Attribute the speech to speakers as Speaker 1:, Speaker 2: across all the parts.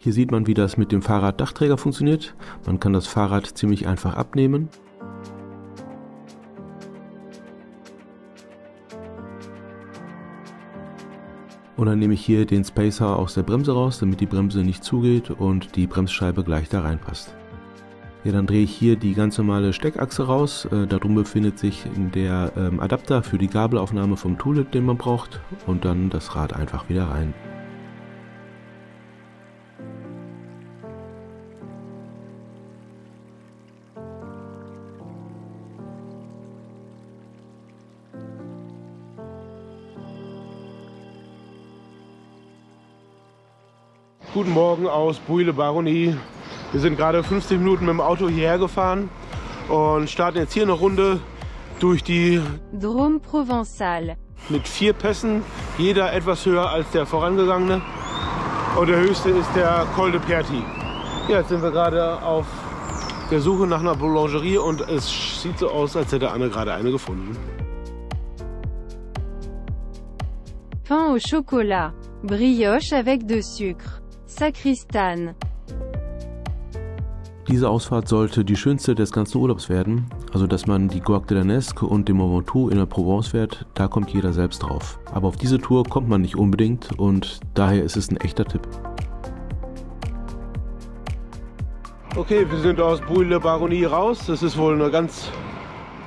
Speaker 1: Hier sieht man, wie das mit dem Fahrraddachtträger funktioniert. Man kann das Fahrrad ziemlich einfach abnehmen. Und dann nehme ich hier den Spacer aus der Bremse raus, damit die Bremse nicht zugeht und die Bremsscheibe gleich da reinpasst. Ja, dann drehe ich hier die ganz normale Steckachse raus. Darum befindet sich der Adapter für die Gabelaufnahme vom Tooltip, den man braucht. Und dann das Rad einfach wieder rein.
Speaker 2: Guten Morgen aus Bouille-le-Baronnie. Wir sind gerade 15 Minuten mit dem Auto hierher gefahren und starten jetzt hier eine Runde durch die
Speaker 3: Drôme Provençal.
Speaker 2: Mit 4 Pässen, jeder etwas höher als der vorangegangene. Und der höchste ist der Col de Perty. Ja, jetzt sind wir gerade auf der Suche nach einer Boulangerie und es sieht so aus, als hätte Anne gerade eine gefunden.
Speaker 3: Pain au chocolat. Brioche avec de sucre. Sacristan.
Speaker 1: Diese Ausfahrt sollte die schönste des ganzen Urlaubs werden, also dass man die Gorgue de la Nesque und den Mont Ventoux in der Provence fährt, da kommt jeder selbst drauf. Aber auf diese Tour kommt man nicht unbedingt und daher ist es ein echter Tipp.
Speaker 2: Okay, wir sind aus Bouille-le-Baronnie raus. Das ist wohl eine ganz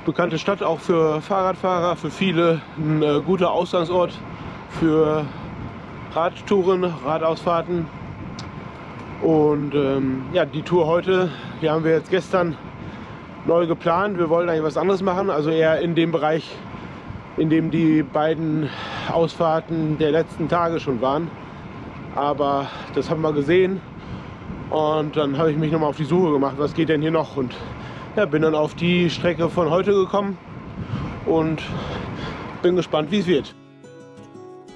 Speaker 2: bekannte Stadt, auch für Fahrradfahrer, für viele ein guter Ausgangsort für Radtouren, Radausfahrten. Und ja, die Tour heute, die haben wir jetzt gestern neu geplant. Wir wollten eigentlich was anderes machen, also eher in dem Bereich, in dem die beiden Ausfahrten der letzten Tage schon waren. Aber das haben wir gesehen und dann habe ich mich nochmal auf die Suche gemacht, was geht denn hier noch. Und ja, bin dann auf die Strecke von heute gekommen und bin gespannt, wie es wird.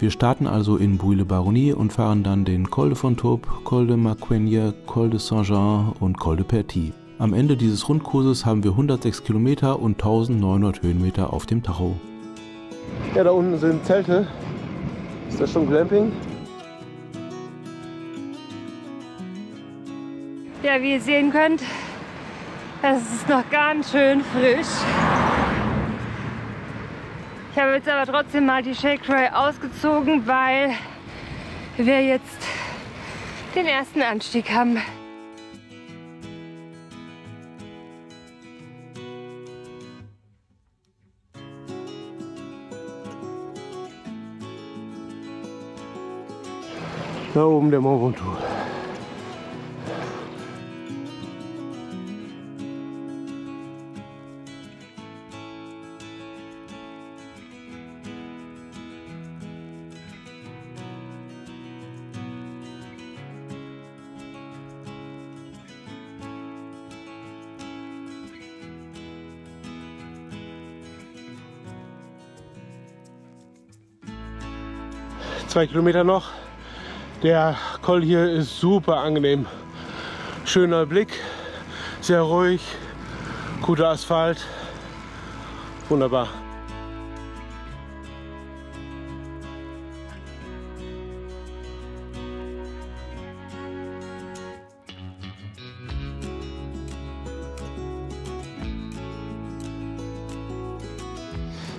Speaker 1: Wir starten also in Bouille-le-Baronnie und fahren dann den Col de Fontaube, Col de Marcoigne, Col de Saint-Jean und Col de Perty. Am Ende dieses Rundkurses haben wir 106 Kilometer und 1900 Höhenmeter auf dem Tacho.
Speaker 2: Ja, da unten sind Zelte. Ist das schon Glamping?
Speaker 3: Ja, wie ihr sehen könnt, es ist noch ganz schön frisch. Ich habe jetzt aber trotzdem mal die Shake Rail ausgezogen, weil wir jetzt den ersten Anstieg haben.
Speaker 2: Da oben der Mont Ventoux. Zwei Kilometer noch. Der Col hier ist super angenehm. Schöner Blick, sehr ruhig, guter Asphalt, wunderbar.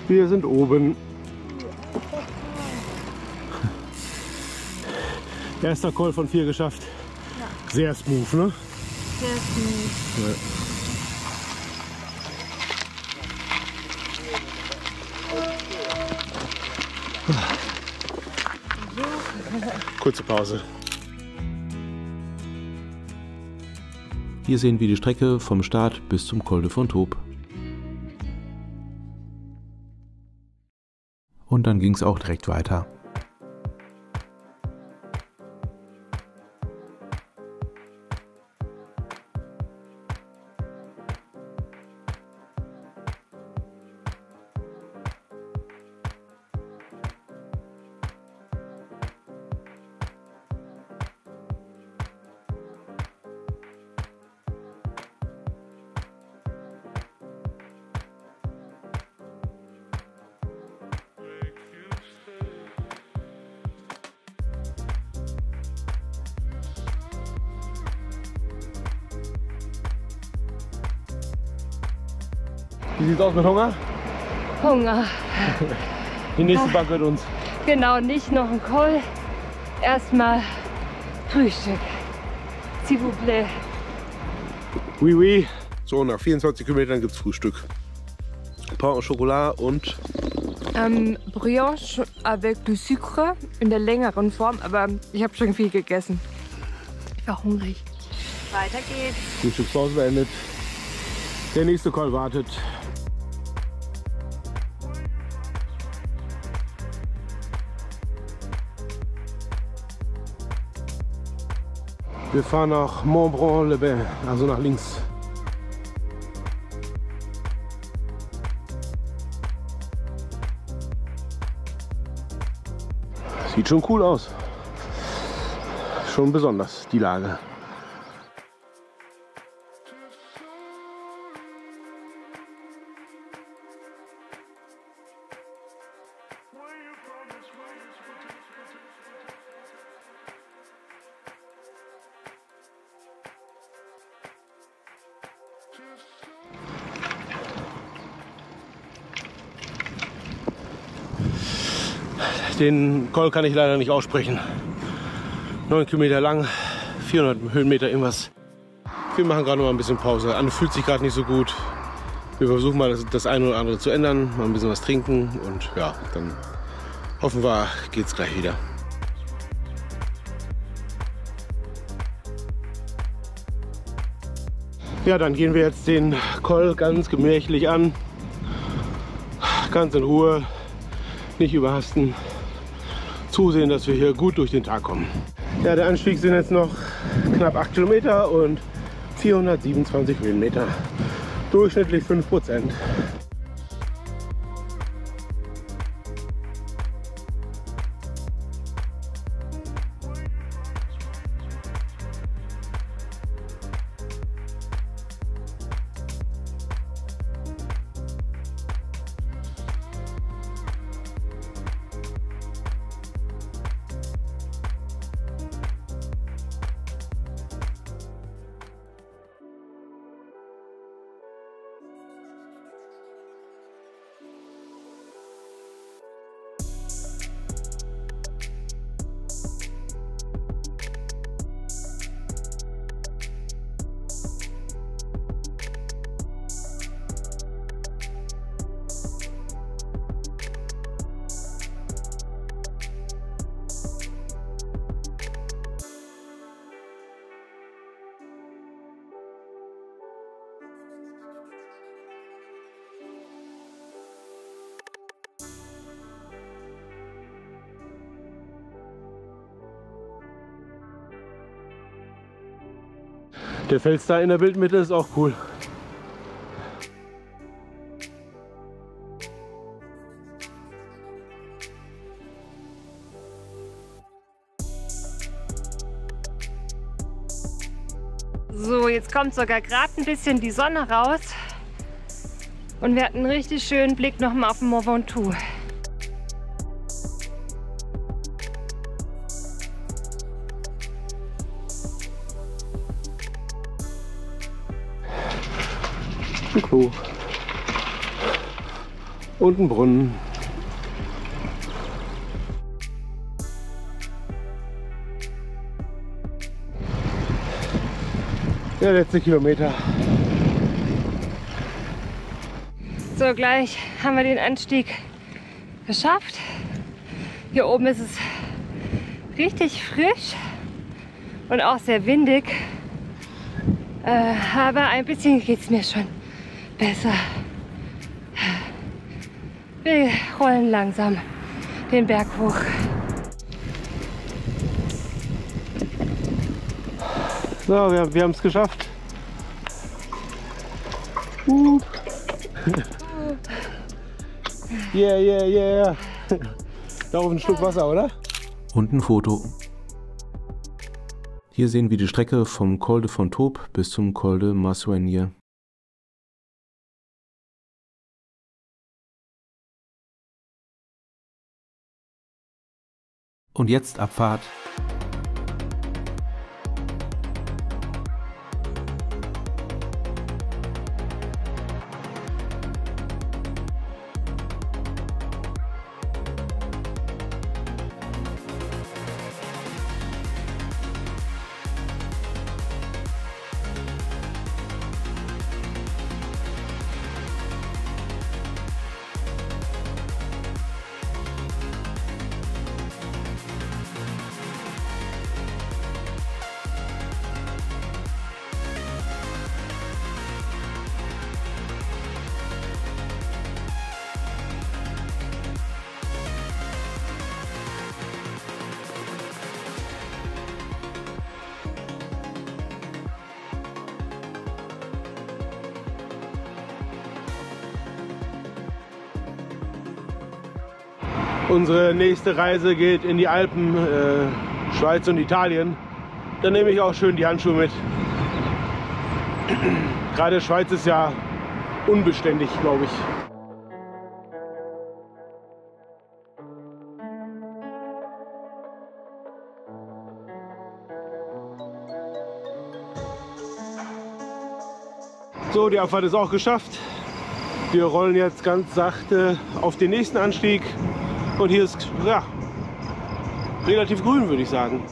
Speaker 2: Wir sind oben. Erster Col von 4 geschafft. Ja. Sehr smooth, ne?
Speaker 3: Sehr smooth.
Speaker 2: Ja. Kurze Pause.
Speaker 1: Hier sehen wir die Strecke vom Start bis zum Col de Fontaube. Und dann ging es auch direkt weiter.
Speaker 2: Wie sieht's aus mit Hunger?
Speaker 3: Hunger.
Speaker 2: Die nächste Bank wird uns.
Speaker 3: Genau, nicht noch ein Col. Erstmal Frühstück. S'il vous plaît.
Speaker 2: Oui, oui. So, nach 24 Kilometern gibt's Frühstück. Pain au Chocolat und
Speaker 3: Brioche avec du sucre in der längeren Form, aber ich habe schon viel gegessen. Ich war hungrig. Weiter geht's.
Speaker 2: Frühstückspause beendet. Der nächste Col wartet. Wir fahren nach Montbron-le-Bain, also nach links. Sieht schon cool aus. Schon besonders, die Lage. Den Col kann ich leider nicht aussprechen. 9 Kilometer lang, 400 Höhenmeter irgendwas. Wir machen gerade noch mal ein bisschen Pause. Anne fühlt sich gerade nicht so gut. Wir versuchen mal das eine oder andere zu ändern, mal ein bisschen was trinken und ja, dann hoffen wir, geht's gleich wieder. Ja, dann gehen wir jetzt den Col ganz gemächlich an. Ganz in Ruhe, nicht überhasten. Zusehen, dass wir hier gut durch den Tag kommen. Ja, der Anstieg sind jetzt noch knapp 8 Kilometer und 427 Höhenmeter. Durchschnittlich 5%. Der Fels da in der Bildmitte ist auch cool.
Speaker 3: So, jetzt kommt sogar gerade ein bisschen die Sonne raus. Und wir hatten einen richtig schönen Blick nochmal auf den Mont Ventoux.
Speaker 2: Ein Klo und ein Brunnen. Der letzte Kilometer.
Speaker 3: So, gleich haben wir den Anstieg geschafft. Hier oben ist es richtig frisch und auch sehr windig. Aber ein bisschen geht es mir schon besser. Wir rollen langsam den Berg hoch.
Speaker 2: So, wir haben es geschafft. Yeah, yeah, yeah. Da oben ein Stück Wasser, oder?
Speaker 1: Und ein Foto. Hier sehen wir die Strecke vom Col de Fontaupe bis zum Col de Massouanier. Und jetzt Abfahrt.
Speaker 2: Unsere nächste Reise geht in die Alpen, Schweiz und Italien. Dann nehme ich auch schön die Handschuhe mit. Gerade Schweiz ist ja unbeständig, glaube ich. So, die Abfahrt ist auch geschafft. Wir rollen jetzt ganz sachte auf den nächsten Anstieg. Und hier ist ja, relativ grün, würde ich sagen.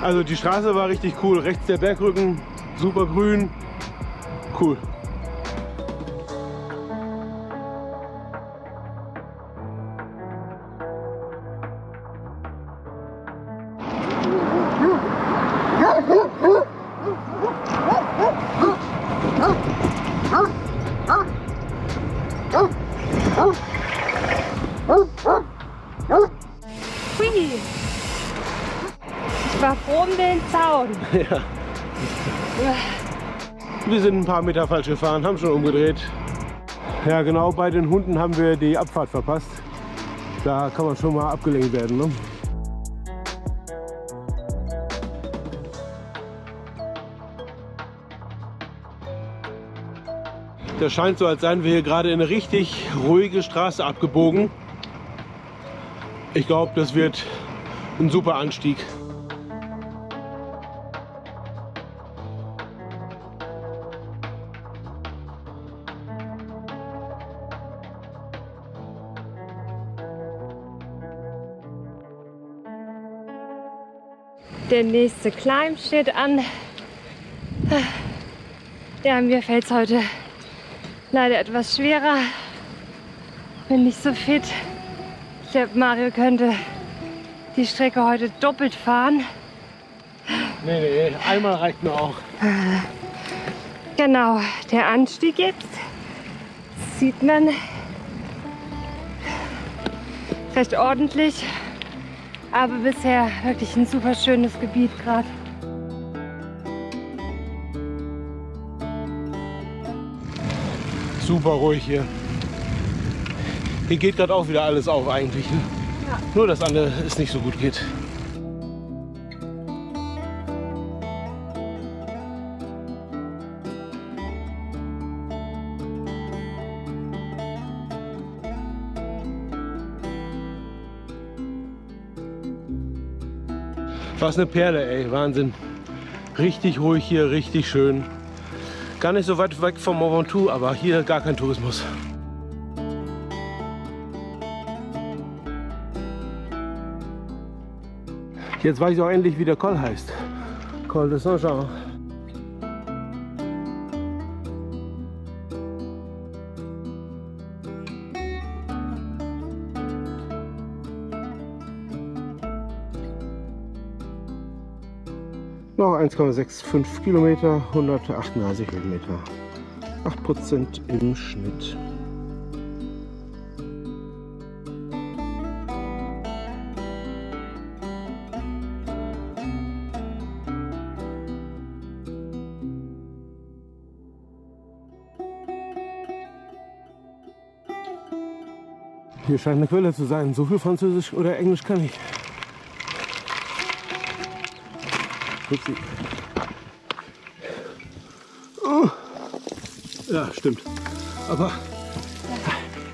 Speaker 2: Also die Straße war richtig cool. Rechts der Bergrücken, super grün, cool.
Speaker 3: Hui. Ich war froh um den Zaun.
Speaker 2: Ja. Wir sind ein paar Meter falsch gefahren, haben schon umgedreht. Ja, genau bei den Hunden haben wir die Abfahrt verpasst. Da kann man schon mal abgelenkt werden, ne? Das scheint so, als seien wir hier gerade in eine richtig ruhige Straße abgebogen. Ich glaube, das wird ein super Anstieg.
Speaker 3: Der nächste Climb steht an. Ja, mir fällt es heute leider etwas schwerer. Bin nicht so fit. Ich glaube, Mario könnte die Strecke heute doppelt fahren.
Speaker 2: Nee, einmal reicht mir auch.
Speaker 3: Genau, der Anstieg jetzt. Sieht man recht ordentlich. Aber bisher wirklich ein super schönes Gebiet gerade.
Speaker 2: Super ruhig hier. Hier geht gerade auch wieder alles auf eigentlich. Ne? Ja. Nur das andere es nicht so gut geht. Was eine Perle, ey, Wahnsinn. Richtig ruhig hier, richtig schön. Gar nicht so weit weg vom Mont Ventoux, aber hier gar kein Tourismus. Jetzt weiß ich auch endlich, wie der Col heißt. Col de Saint-Jean. Noch 1,65 Kilometer, 138 Höhenmeter. 8% im Schnitt. Hier scheint eine Quelle zu sein. So viel Französisch oder Englisch kann ich. Upsi. Oh. Ja, stimmt. Aber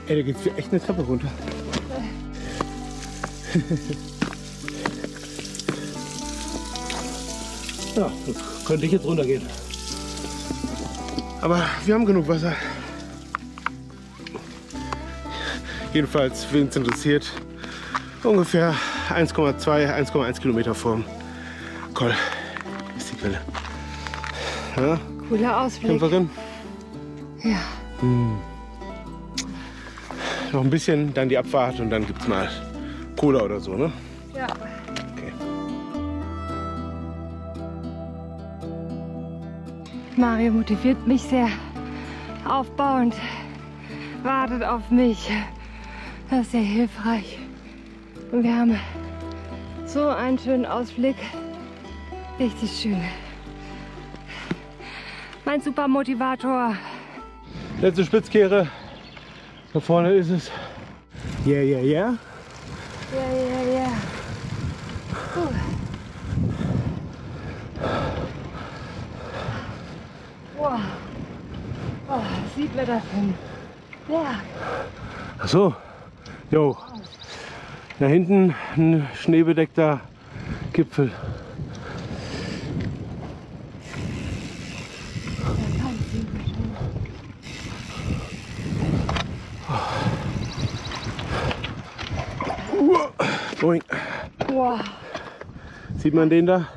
Speaker 2: ey, da geht es echt eine Treppe runter. Ja, könnte ich jetzt runtergehen. Aber wir haben genug Wasser. Jedenfalls, wen es interessiert, ungefähr 1,2, 1,1 Kilometer vorm Col ist die Quelle. Ja?
Speaker 3: Cooler Ausblick.
Speaker 2: Kämpferin.
Speaker 3: Ja.
Speaker 2: Noch ein bisschen, dann die Abfahrt und dann gibt es mal Cola oder so, ne?
Speaker 3: Ja.
Speaker 2: Okay.
Speaker 3: Mario motiviert mich sehr. aufbauend wartet auf mich. Das ist sehr hilfreich. Und wir haben so einen schönen Ausblick. Richtig schön. Mein super Motivator.
Speaker 2: Letzte Spitzkehre. Da vorne ist es. Yeah, yeah, yeah.
Speaker 3: Ja, ja, ja. Wow. Oh, sieht man das denn? Ja.
Speaker 2: Ach so. Jo. Da hinten ein schneebedeckter Gipfel. Boing.
Speaker 3: Wow.
Speaker 2: Sieht man den da?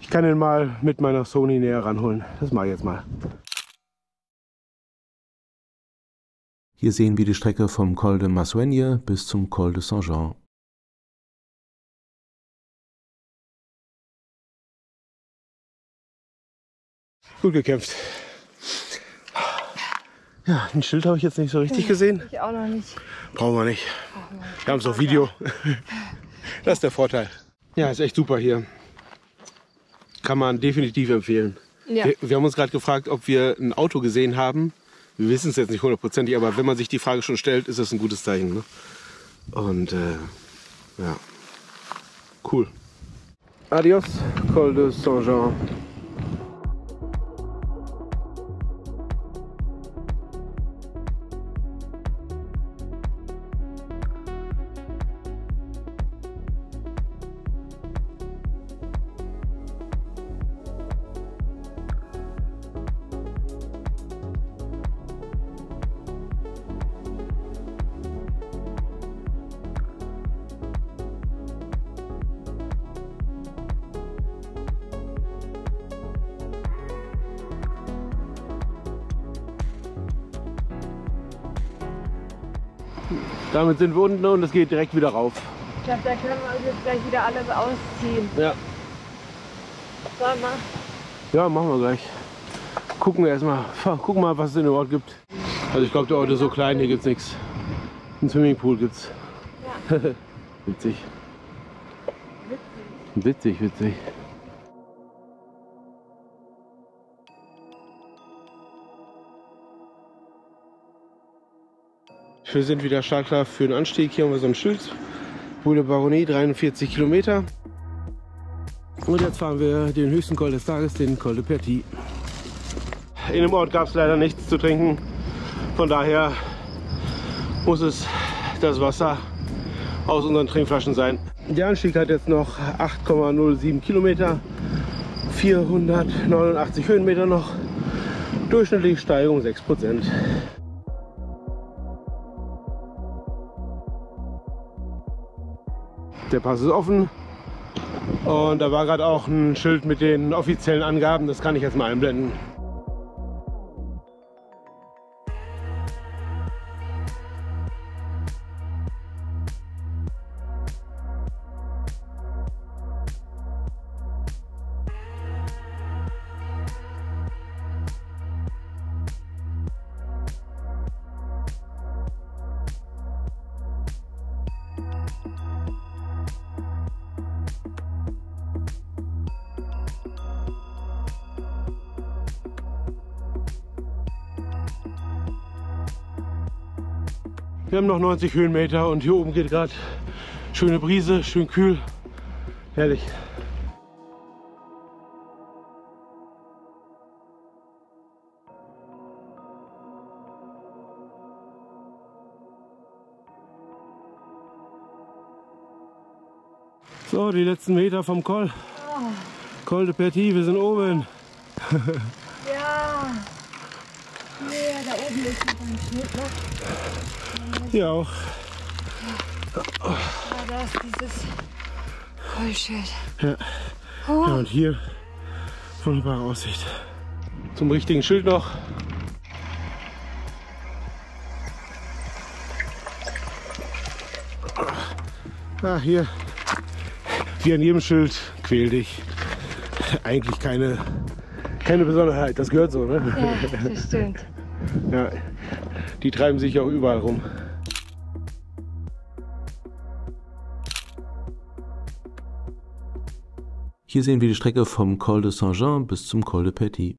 Speaker 2: Ich kann den mal mit meiner Sony näher ranholen. Das mache ich jetzt mal.
Speaker 1: Hier sehen wir die Strecke vom Col de Massuegne bis zum Col de Saint-Jean.
Speaker 2: Gut gekämpft. Ja, ein Schild habe ich jetzt nicht so richtig gesehen.
Speaker 3: Ich auch noch nicht.
Speaker 2: Brauchen wir nicht. Wir haben es auf Video. Das ist der Vorteil. Ja, ist echt super hier. Kann man definitiv empfehlen.
Speaker 3: Ja.
Speaker 2: Wir haben uns gerade gefragt, ob wir ein Auto gesehen haben. Wir wissen es jetzt nicht hundertprozentig, aber wenn man sich die Frage schon stellt, ist das ein gutes Zeichen. Ne? Und ja, cool. Adios, Col de Saint-Jean. Damit sind wir unten und es geht direkt wieder rauf.
Speaker 3: Ich glaube, da können wir uns jetzt gleich wieder alles ausziehen.
Speaker 2: Ja.
Speaker 3: Sag mal.
Speaker 2: Ja, machen wir gleich. Gucken wir erstmal. Gucken mal, was es in dem Ort gibt. Also ich glaube, der Ort ist so klein, hier gibt es nichts. Ein Swimmingpool gibt's. Ja. Witzig. Witzig, witzig. Wir sind wieder startklar für den Anstieg. Hier haben wir so ein Schild. Bouille de Baronnie, 43 Kilometer. Und jetzt fahren wir den höchsten Col des Tages, den Col de Perty. In dem Ort gab es leider nichts zu trinken. Von daher muss es das Wasser aus unseren Trinkflaschen sein. Der Anstieg hat jetzt noch 8,07 Kilometer, 489 Höhenmeter noch. Durchschnittliche Steigung 6%. Der Pass ist offen und da war gerade auch ein Schild mit den offiziellen Angaben, das kann ich jetzt mal einblenden. Wir haben noch 90 Höhenmeter und hier oben geht gerade schöne Brise, schön kühl, herrlich. So, die letzten Meter vom Col. Col de Perty, wir sind oben.
Speaker 3: Ja. Nee, da oben ist noch ein Schild noch.
Speaker 2: Hier auch.
Speaker 3: Ja, da ist dieses Vollschild.
Speaker 2: Ja. Ja, und hier wunderbare Aussicht. Zum richtigen Schild noch. Ah, hier. Wie an jedem Schild, quäl dich. Eigentlich keine Besonderheit, das gehört so, ne?
Speaker 3: Ja, das stimmt.
Speaker 2: Ja, die treiben sich auch überall rum.
Speaker 1: Hier sehen wir die Strecke vom Col de Saint-Jean bis zum Col de Petit.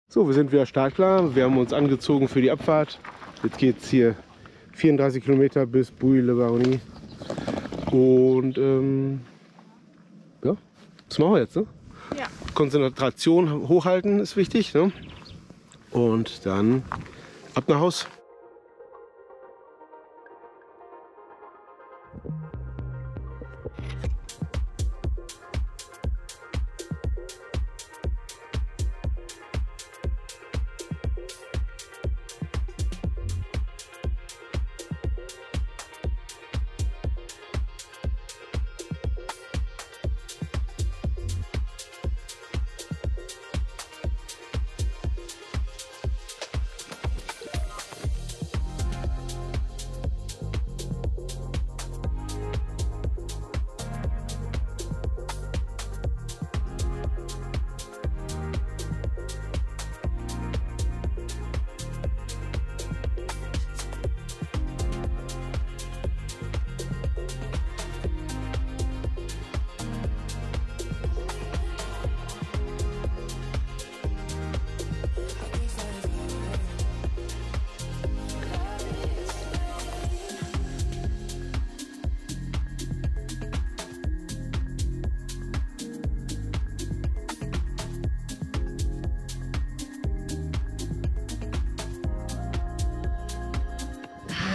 Speaker 2: So, wir sind wieder startklar. Wir haben uns angezogen für die Abfahrt. Jetzt geht es hier 34 Kilometer bis Bouilly-le-Baronnie. Und ja, das machen wir jetzt. Ne?
Speaker 3: Ja.
Speaker 2: Konzentration hochhalten ist wichtig. Ne? Und dann ab nach Haus.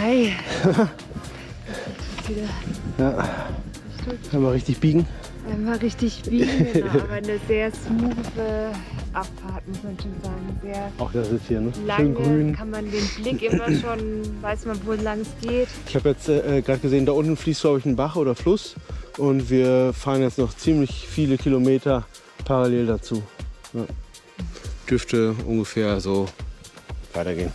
Speaker 3: Hi.
Speaker 2: Ja, einmal richtig biegen.
Speaker 3: Einmal richtig biegen, genau, aber eine sehr smooth Abfahrt, muss man schon sagen. Sehr
Speaker 2: Auch das ist hier, ne? Schön
Speaker 3: lange,
Speaker 2: grün.
Speaker 3: kann man den Blick immer schon, weiß man, wo lang es geht.
Speaker 2: Ich habe jetzt gerade gesehen, da unten fließt, glaube ich, ein Bach oder Fluss. Und wir fahren jetzt noch ziemlich viele Kilometer parallel dazu. Ja. Dürfte ungefähr so weitergehen.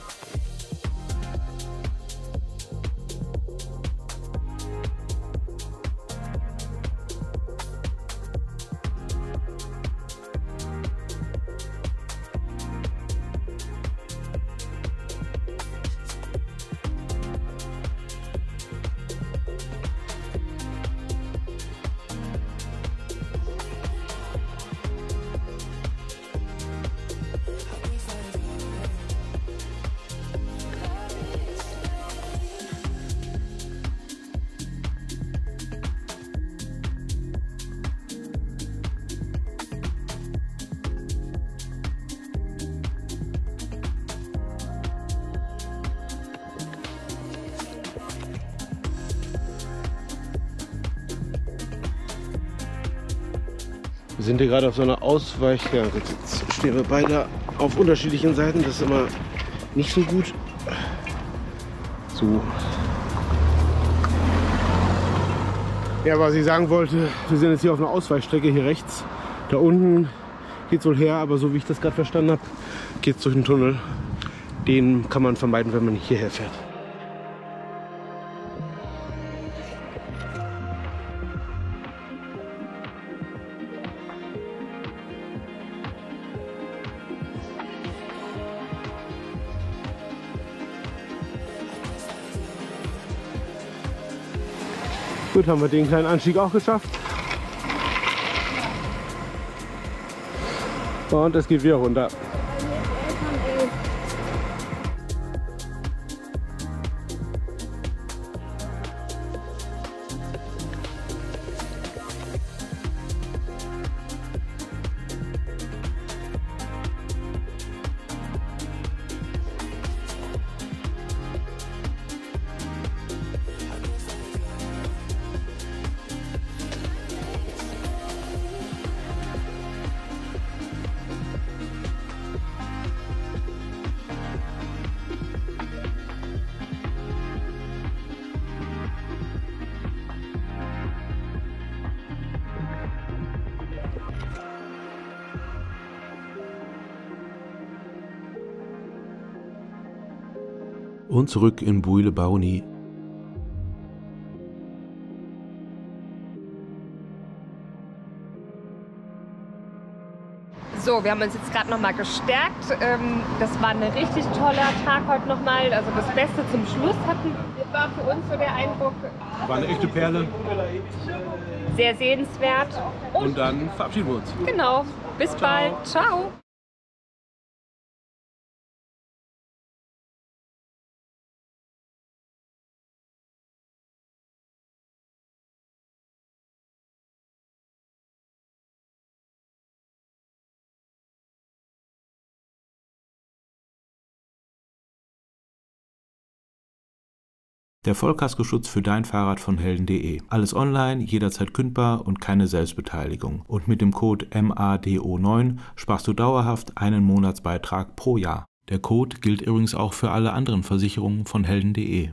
Speaker 2: Wir sind hier gerade auf so einer Ausweichgang. Jetzt stehen wir beide auf unterschiedlichen Seiten. Das ist immer nicht so gut. So. Ja, was ich sagen wollte, wir sind jetzt hier auf einer Ausweichstrecke hier rechts. Da unten geht es wohl her, aber so wie ich das gerade verstanden habe, geht es durch einen Tunnel. Den kann man vermeiden, wenn man nicht hierher fährt. Gut, haben wir den kleinen Anstieg auch geschafft. Und es geht wieder runter.
Speaker 1: Und zurück in Bouilly-le-Baronnie.
Speaker 3: So, wir haben uns jetzt gerade nochmal gestärkt. Das war ein richtig toller Tag heute nochmal. Also das Beste zum Schluss war für uns so der Eindruck.
Speaker 2: War eine echte Perle.
Speaker 3: Sehr sehenswert.
Speaker 2: Und dann verabschieden wir uns.
Speaker 3: Genau. Bis bald. Ciao.
Speaker 1: Der Vollkaskoschutz für dein Fahrrad von Helden.de. Alles online, jederzeit kündbar und keine Selbstbeteiligung. Und mit dem Code MADO9 sparst du dauerhaft einen Monatsbeitrag pro Jahr. Der Code gilt übrigens auch für alle anderen Versicherungen von Helden.de.